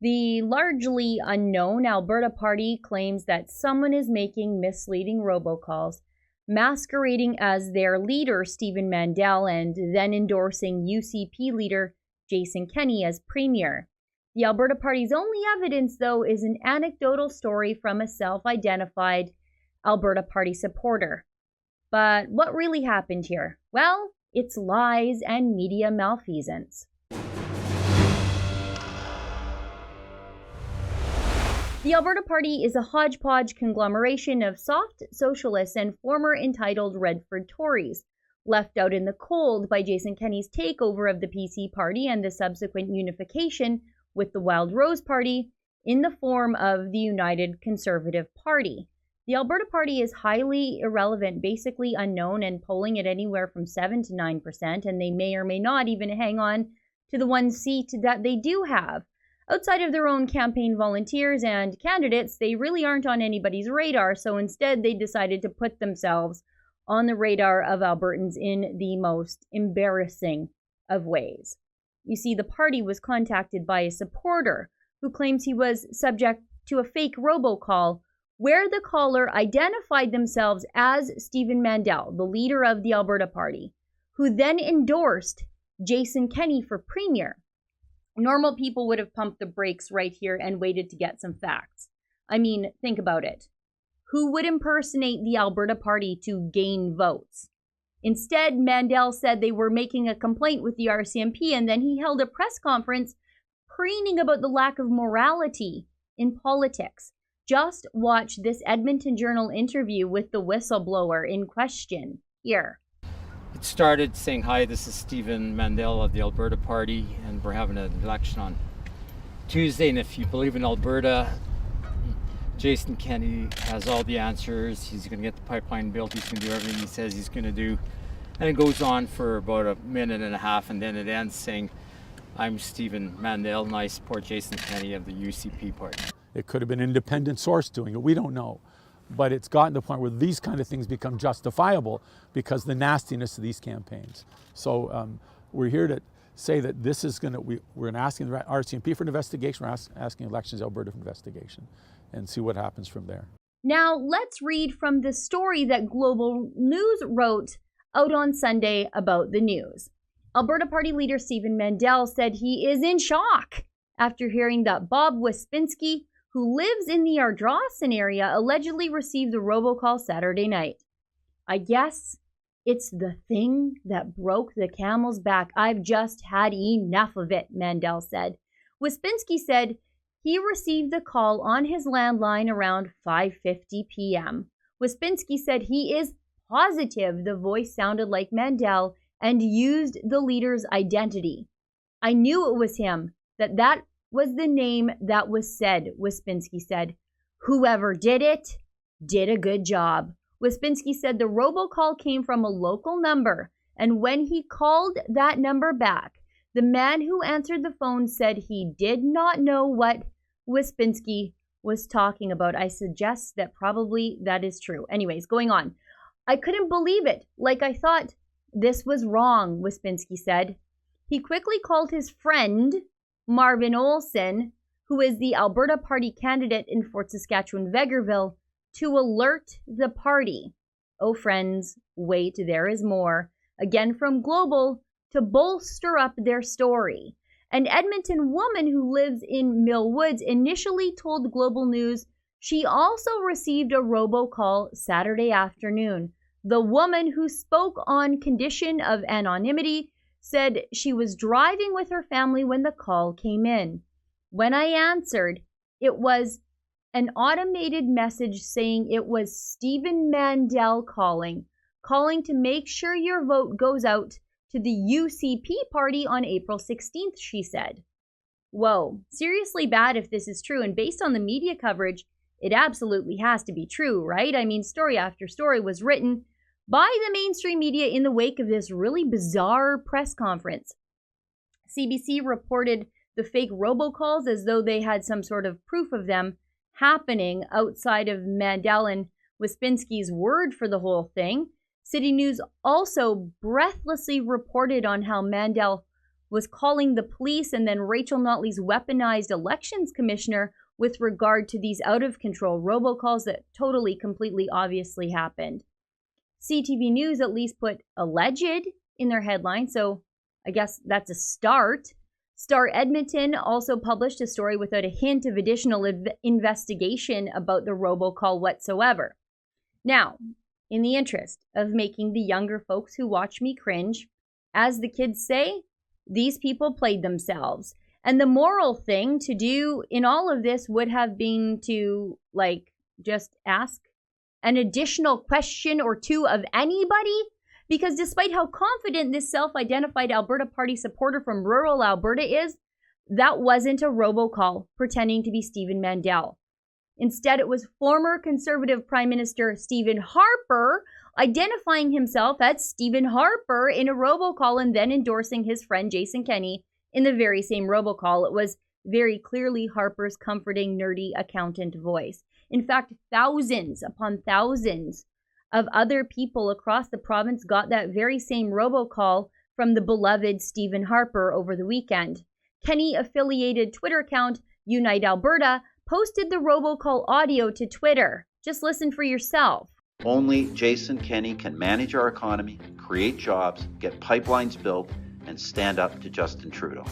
The largely unknown Alberta Party claims that someone is making misleading robocalls, masquerading as their leader, Stephen Mandel, and then endorsing UCP leader Jason Kenney as premier. The Alberta Party's only evidence, though, is an anecdotal story from a self-identified Alberta Party supporter. But what really happened here? Well, it's lies and media malfeasance. The Alberta Party is a hodgepodge conglomeration of soft socialists and former entitled Redford Tories, left out in the cold by Jason Kenney's takeover of the PC Party and the subsequent unification with the Wild Rose Party in the form of the United Conservative Party. The Alberta Party is highly irrelevant, basically unknown, and polling at anywhere from 7 to 9%, and they may or may not even hang on to the one seat that they do have. Outside of their own campaign volunteers and candidates, they really aren't on anybody's radar, so instead they decided to put themselves on the radar of Albertans in the most embarrassing of ways. You see, the party was contacted by a supporter who claims he was subject to a fake robocall where the caller identified themselves as Stephen Mandel, the leader of the Alberta Party, who then endorsed Jason Kenney for premier. Normal people would have pumped the brakes right here and waited to get some facts. I mean, think about it. Who would impersonate the Alberta Party to gain votes? Instead, Mandel said they were making a complaint with the RCMP, and then he held a press conference preening about the lack of morality in politics. Just watch this Edmonton Journal interview with the whistleblower in question here. It started saying, hi, this is Stephen Mandel of the Alberta Party, and we're having an election on Tuesday, and if you believe in Alberta, Jason Kenney has all the answers. He's going to get the pipeline built. He's going to do everything he says he's going to do. And it goes on for about a minute and a half, and then it ends saying, I'm Stephen Mandel, and I support Jason Kenney of the UCP Party. It could have been an independent source doing it. We don't know. But it's gotten to the point where these kind of things become justifiable because the nastiness of these campaigns. So we're here to say that this is going to, we're going to ask the RCMP for an investigation. We're asking Elections Alberta for an investigation and see what happens from there. Now let's read from the story that Global News wrote out on Sunday about the news. Alberta Party leader Stephen Mandel said he is in shock after hearing that Bob Wyspinski, who lives in the Ardrossan area, allegedly received a robocall Saturday night. I guess it's the thing that broke the camel's back. I've just had enough of it, Mandel said. Wyspinski said he received the call on his landline around 5:50 p.m. Wyspinski said he is positive the voice sounded like Mandel and used the leader's identity. I knew it was him, that was the name that was said, Wyspinski said. Whoever did it did a good job. Wyspinski said the robocall came from a local number, and when he called that number back, the man who answered the phone said he did not know what Wyspinski was talking about. I suggest that probably that is true. Anyways, going on. I couldn't believe it. Like I thought this was wrong, Wyspinski said. He quickly called his friend, Marvin Olsen, who is the Alberta Party candidate in Fort Saskatchewan-Vegreville, to alert the party. Oh, friends, wait, there is more. Again from Global, to bolster up their story. An Edmonton woman who lives in Mill Woods initially told Global News she also received a robocall Saturday afternoon. The woman, who spoke on condition of anonymity, said she was driving with her family when the call came in. When I answered, it was an automated message saying it was Stephen Mandel calling to make sure your vote goes out to the UCP party on April 16th, she said. Whoa, seriously bad if this is true, and based on the media coverage, it absolutely has to be true, right? I mean, story after story was written by the mainstream media in the wake of this really bizarre press conference. CBC reported the fake robocalls as though they had some sort of proof of them happening outside of Mandel and Wyspinski's word for the whole thing. City News also breathlessly reported on how Mandel was calling the police and then Rachel Notley's weaponized elections commissioner with regard to these out-of-control robocalls that totally, completely, obviously happened. CTV News at least put alleged in their headline, so I guess that's a start. Star Edmonton also published a story without a hint of additional investigation about the robocall whatsoever. Now, in the interest of making the younger folks who watch me cringe, as the kids say, these people played themselves. And the moral thing to do in all of this would have been to, just ask an additional question or two of anybody. Because despite how confident this self-identified Alberta Party supporter from rural Alberta is, that wasn't a robocall pretending to be Stephen Mandel. Instead, it was former Conservative Prime Minister Stephen Harper identifying himself as Stephen Harper in a robocall and then endorsing his friend Jason Kenney in the very same robocall. It was very clearly Harper's comforting, nerdy accountant voice. In fact, thousands upon thousands of other people across the province got that very same robocall from the beloved Stephen Harper over the weekend. Kenney-affiliated Twitter account Unite Alberta posted the robocall audio to Twitter. Just listen for yourself. Only Jason Kenney can manage our economy, create jobs, get pipelines built, and stand up to Justin Trudeau.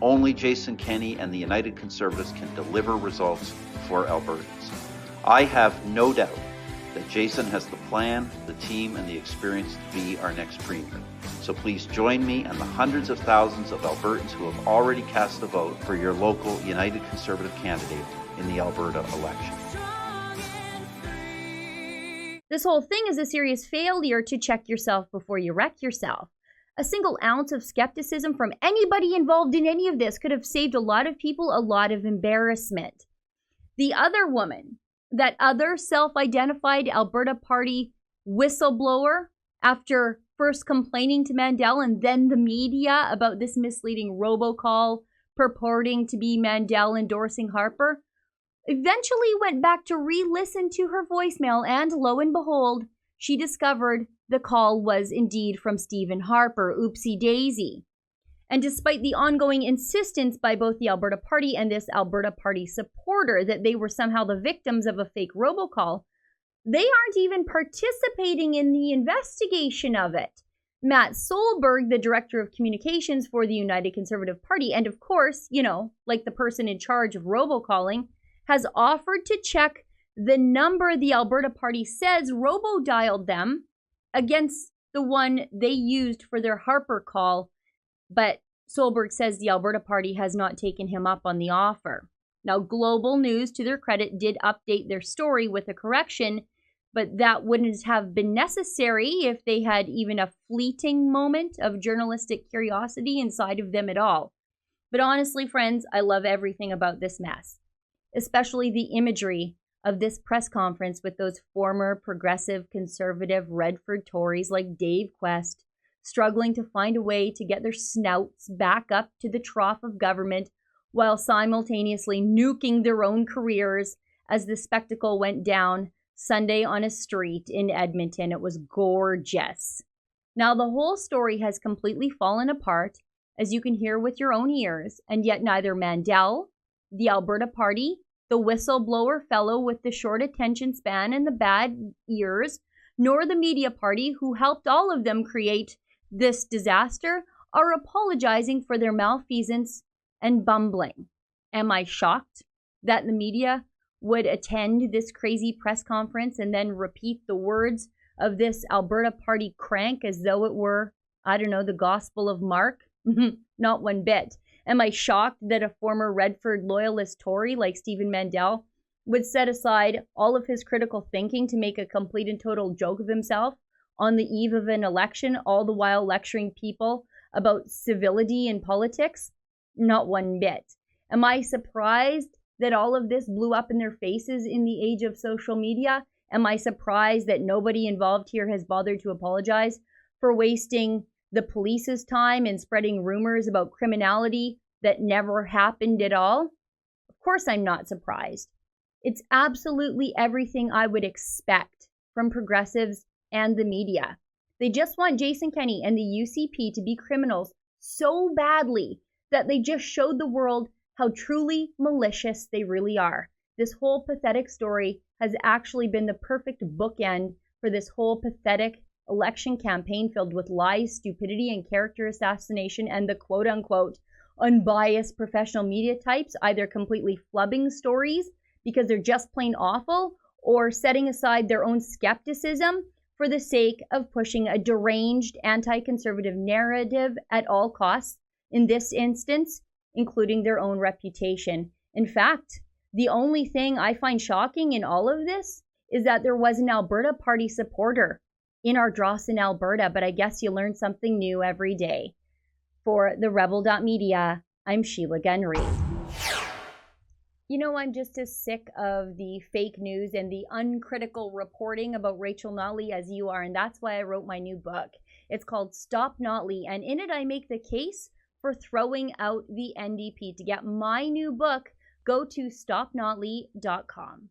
Only Jason Kenney and the United Conservatives can deliver results for Albertans. I have no doubt that Jason has the plan, the team, and the experience to be our next premier. So please join me and the hundreds of thousands of Albertans who have already cast a vote for your local United Conservative candidate in the Alberta election. This whole thing is a serious failure to check yourself before you wreck yourself. A single ounce of skepticism from anybody involved in any of this could have saved a lot of people a lot of embarrassment. The other woman, that other self-identified Alberta Party whistleblower, after first complaining to Mandel and then the media about this misleading robocall purporting to be Mandel endorsing Harper, eventually went back to re-listen to her voicemail, and lo and behold, she discovered the call was indeed from Stephen Harper. Oopsie daisy. And despite the ongoing insistence by both the Alberta Party and this Alberta Party supporter that they were somehow the victims of a fake robocall, they aren't even participating in the investigation of it. Matt Solberg, the Director of Communications for the United Conservative Party, and of course, like the person in charge of robocalling, has offered to check the number the Alberta Party says robo-dialed them against the one they used for their Harper call, but Solberg says the Alberta Party has not taken him up on the offer. Now, Global News, to their credit, did update their story with a correction, but that wouldn't have been necessary if they had even a fleeting moment of journalistic curiosity inside of them at all. But honestly, friends, I love everything about this mess, especially the imagery of this press conference with those former progressive conservative Redford Tories like Dave Quest struggling to find a way to get their snouts back up to the trough of government while simultaneously nuking their own careers as the spectacle went down Sunday on a street in Edmonton. It was gorgeous. Now, the whole story has completely fallen apart, as you can hear with your own ears, and yet neither Mandel, the Alberta Party, the whistleblower fellow with the short attention span and the bad ears, nor the media party who helped all of them create this disaster are apologizing for their malfeasance and bumbling. Am I shocked that the media would attend this crazy press conference and then repeat the words of this Alberta Party crank as though it were, the Gospel of Mark? Not one bit. Am I shocked that a former Redford loyalist Tory like Stephen Mandel would set aside all of his critical thinking to make a complete and total joke of himself on the eve of an election, all the while lecturing people about civility in politics? Not one bit. Am I surprised that all of this blew up in their faces in the age of social media? Am I surprised that nobody involved here has bothered to apologize for wasting the police's time in spreading rumors about criminality that never happened at all? Of course I'm not surprised. It's absolutely everything I would expect from progressives and the media. They just want Jason Kenney and the UCP to be criminals so badly that they just showed the world how truly malicious they really are. This whole pathetic story has actually been the perfect bookend for this whole pathetic election campaign filled with lies, stupidity, and character assassination, and the quote-unquote unbiased professional media types either completely flubbing stories because they're just plain awful, or setting aside their own skepticism for the sake of pushing a deranged anti-conservative narrative at all costs, in this instance, including their own reputation. In fact, the only thing I find shocking in all of this is that there was an Alberta Party supporter in Ardrossan, Alberta, but I guess you learn something new every day. For the Rebel.media, I'm Sheila Gunn Reid. You know, I'm just as sick of the fake news and the uncritical reporting about Rachel Notley as you are, and that's why I wrote my new book. It's called Stop Notley, and in it I make the case for throwing out the NDP. To get my new book, go to stopnotley.com.